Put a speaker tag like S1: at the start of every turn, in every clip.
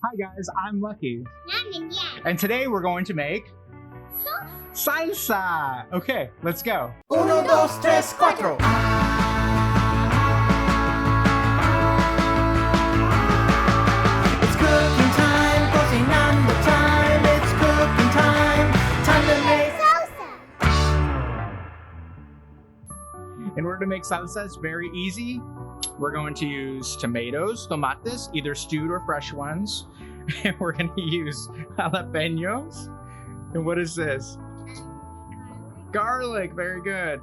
S1: Hi guys, I'm Lucky.
S2: I'm Diaz.
S1: And today we're going to make salsa. Okay, let's go.
S3: 1, 2, 3, 4. It's cooking time, cocinando time. It's cooking time, time to make
S2: Salsa.
S1: In order to make salsa, it's very easy. We're going to use tomatoes, tomates, either stewed or fresh ones. And we're going to use jalapenos. And what is this? Garlic, very good.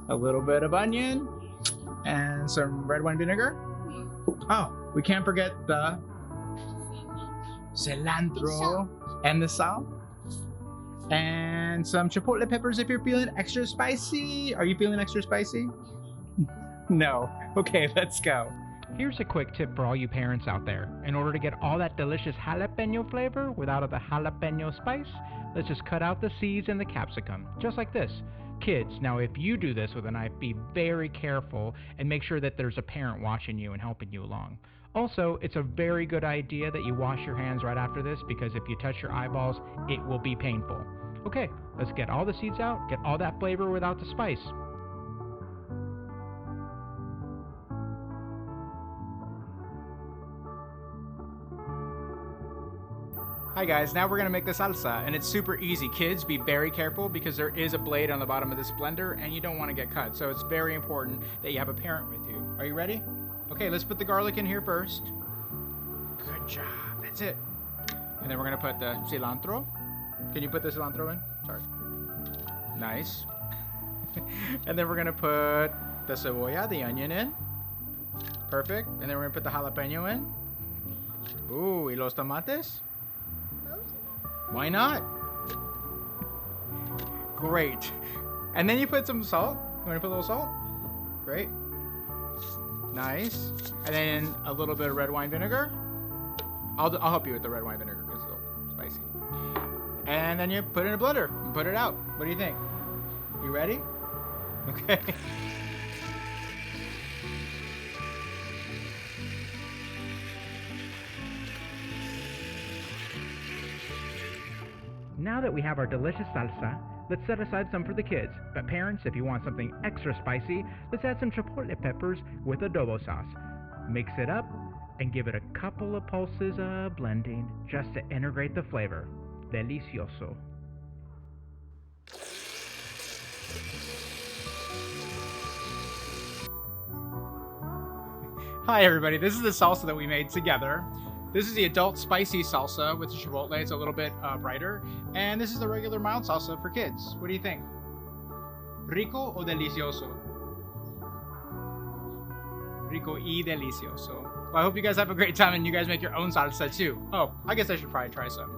S1: A little bit of onion and some red wine vinegar. Oh, we can't forget the cilantro and the salt. And some chipotle peppers if you're feeling extra spicy. Are you feeling extra spicy? No. Okay, let's go.
S4: Here's a quick tip for all you parents out there. In order to get all that delicious jalapeno flavor without the jalapeno spice, let's just cut out the seeds and the capsicum, just like this. Kids, now if you do this with a knife, be very careful and make sure that there's a parent watching you and helping you along. Also, it's a very good idea that you wash your hands right after this, because if you touch your eyeballs, it will be painful. Okay, let's get all the seeds out, get all that flavor without the spice.
S1: Hi guys, now we're gonna make the salsa, and it's super easy. Kids, be very careful because there is a blade on the bottom of this blender and you don't want to get cut. So it's very important that you have a parent with you. Are you ready? Okay, let's put the garlic in here first. Good job, that's it. And then we're gonna put the cilantro. Can you put the cilantro in? Sorry. Nice. And then we're gonna put the cebolla, the onion in. Perfect. And then we're gonna put the jalapeno in. Ooh, y los tomates? Why not? Great. And then you put some salt. You want to put a little salt? Great. Nice. And then a little bit of red wine vinegar. I'll help you with the red wine vinegar because it's a little spicy. And then you put it in a blender and put it out. What do you think? You ready? Okay.
S4: Now that we have our delicious salsa, let's set aside some for the kids. But parents, if you want something extra spicy, let's add some chipotle peppers with adobo sauce. Mix it up and give it a couple of pulses of blending just to integrate the flavor. Delicioso.
S1: Hi everybody, this is the salsa that we made together. This is the adult spicy salsa with the chipotle. It's a little bit brighter. And this is the regular mild salsa for kids. What do you think? Rico o delicioso? Rico y delicioso. Well, I hope you guys have a great time and you guys make your own salsa too. Oh, I guess I should probably try some.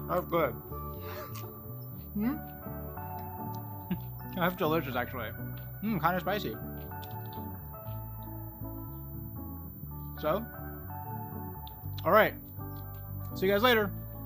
S1: That's good. That's delicious actually. Kind of spicy. So, all right. See you guys later.